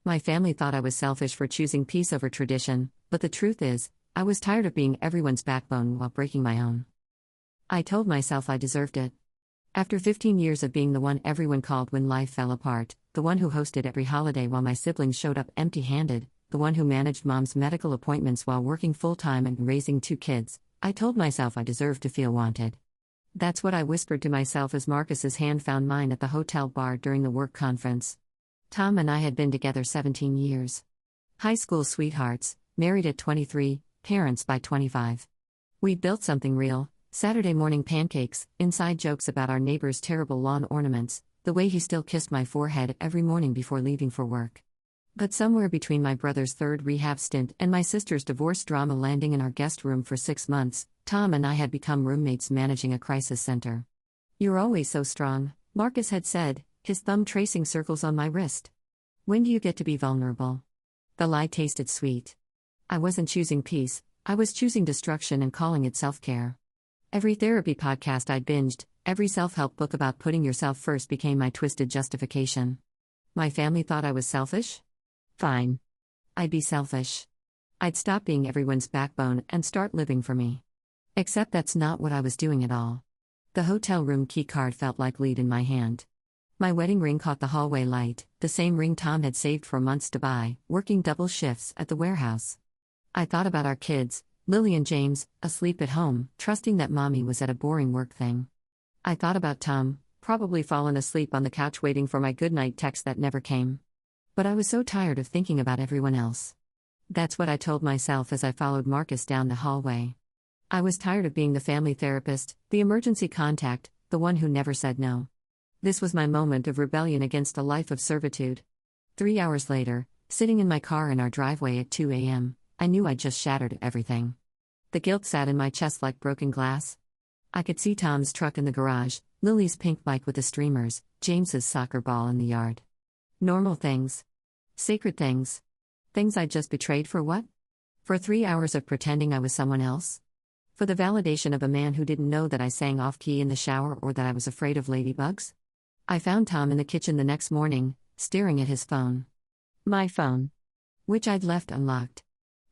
My family thought I was selfish for choosing peace over tradition, but the truth is, I was tired of being everyone's backbone while breaking my own. I told myself I deserved it. After 15 years of being the one everyone called when life fell apart, the one who hosted every holiday while my siblings showed up empty-handed, the one who managed mom's medical appointments while working full-time and raising 2 kids, I told myself I deserved to feel wanted. That's what I whispered to myself as Marcus's hand found mine at the hotel bar during the work conference. Tom and I had been together 17 years. High school sweethearts, married at 23, parents by 25. We'd built something real: Saturday morning pancakes, inside jokes about our neighbor's terrible lawn ornaments, the way he still kissed my forehead every morning before leaving for work. But somewhere between my brother's 3rd rehab stint and my sister's divorce drama landing in our guest room for 6 months, Tom and I had become roommates managing a crisis center. "You're always so strong," Marcus had said, his thumb tracing circles on my wrist. "When do you get to be vulnerable?" The lie tasted sweet. I wasn't choosing peace, I was choosing destruction and calling it self-care. Every therapy podcast I binged, every self-help book about putting yourself first became my twisted justification. My family thought I was selfish? Fine. I'd be selfish. I'd stop being everyone's backbone and start living for me. Except that's not what I was doing at all. The hotel room key card felt like lead in my hand. My wedding ring caught the hallway light, the same ring Tom had saved for months to buy, working double shifts at the warehouse. I thought about our kids, Lily and James, asleep at home, trusting that mommy was at a boring work thing. I thought about Tom, probably fallen asleep on the couch waiting for my goodnight text that never came. But I was so tired of thinking about everyone else. That's what I told myself as I followed Marcus down the hallway. I was tired of being the family therapist, the emergency contact, the one who never said no. This was my moment of rebellion against a life of servitude. 3 hours later, sitting in my car in our driveway at 2 a.m., I knew I'd just shattered everything. The guilt sat in my chest like broken glass. I could see Tom's truck in the garage, Lily's pink bike with the streamers, James's soccer ball in the yard. Normal things. Sacred things. Things I'd just betrayed for what? For 3 hours of pretending I was someone else? For the validation of a man who didn't know that I sang off-key in the shower or that I was afraid of ladybugs? I found Tom in the kitchen the next morning, staring at his phone. My phone. Which I'd left unlocked.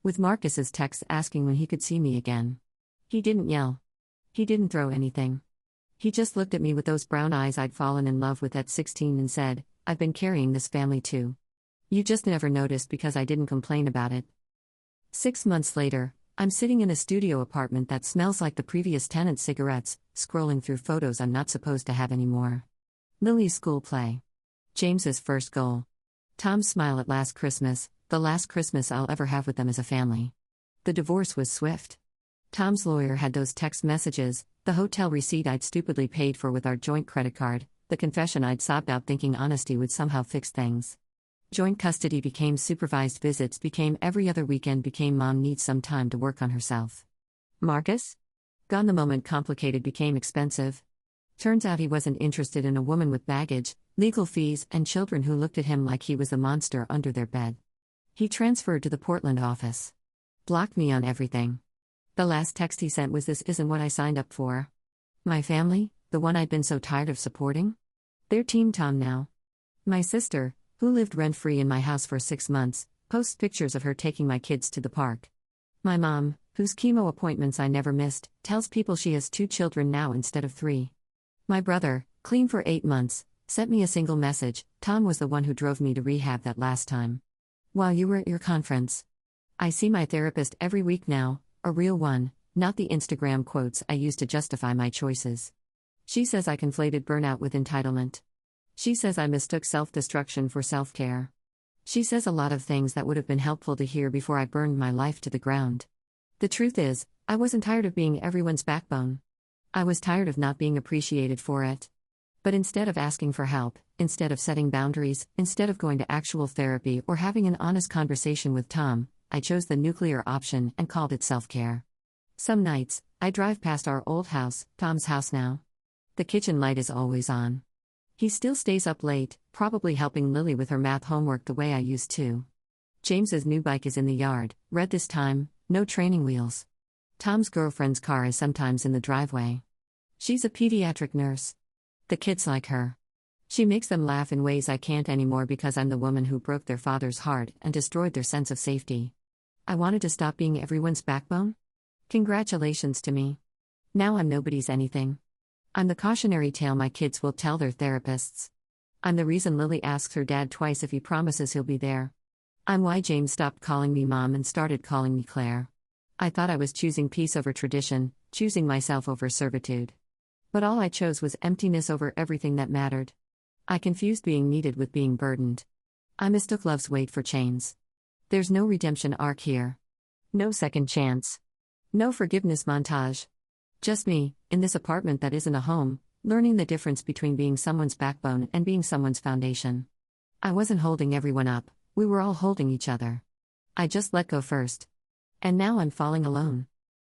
With Marcus's text asking when he could see me again. He didn't yell. He didn't throw anything. He just looked at me with those brown eyes I'd fallen in love with at 16 and said, "I've been carrying this family too. You just never noticed because I didn't complain about it." 6 months later, I'm sitting in a studio apartment that smells like the previous tenant's cigarettes, scrolling through photos I'm not supposed to have anymore. Lily's school play. James's first goal. Tom's smile at last Christmas, the last Christmas I'll ever have with them as a family. The divorce was swift. Tom's lawyer had those text messages, the hotel receipt I'd stupidly paid for with our joint credit card, the confession I'd sobbed out thinking honesty would somehow fix things. Joint custody became supervised visits, became every other weekend, became mom needs some time to work on herself. Marcus? Gone the moment complicated became expensive. Turns out he wasn't interested in a woman with baggage, legal fees, and children who looked at him like he was a monster under their bed. He transferred to the Portland office. Blocked me on everything. The last text he sent was, "This isn't what I signed up for." My family, the one I'd been so tired of supporting? They're Team Tom now. My sister, who lived rent-free in my house for 6 months, posts pictures of her taking my kids to the park. My mom, whose chemo appointments I never missed, tells people she has 2 children now instead of 3. My brother, clean for 8 months, sent me a single message: "Tom was the one who drove me to rehab that last time. While you were at your conference." I see my therapist every week now, a real one, not the Instagram quotes I used to justify my choices. She says I conflated burnout with entitlement. She says I mistook self-destruction for self-care. She says a lot of things that would have been helpful to hear before I burned my life to the ground. The truth is, I wasn't tired of being everyone's backbone. I was tired of not being appreciated for it. But instead of asking for help, instead of setting boundaries, instead of going to actual therapy or having an honest conversation with Tom, I chose the nuclear option and called it self-care. Some nights, I drive past our old house, Tom's house now. The kitchen light is always on. He still stays up late, probably helping Lily with her math homework the way I used to. James's new bike is in the yard, red this time, no training wheels. Tom's girlfriend's car is sometimes in the driveway. She's a pediatric nurse. The kids like her. She makes them laugh in ways I can't anymore because I'm the woman who broke their father's heart and destroyed their sense of safety. I wanted to stop being everyone's backbone? Congratulations to me. Now I'm nobody's anything. I'm the cautionary tale my kids will tell their therapists. I'm the reason Lily asks her dad twice if he promises he'll be there. I'm why James stopped calling me mom and started calling me Claire. I thought I was choosing peace over tradition, choosing myself over servitude. But all I chose was emptiness over everything that mattered. I confused being needed with being burdened. I mistook love's weight for chains. There's no redemption arc here. No second chance. No forgiveness montage. Just me, in this apartment that isn't a home, learning the difference between being someone's backbone and being someone's foundation. I wasn't holding everyone up, we were all holding each other. I just let go first. And now I'm falling alone.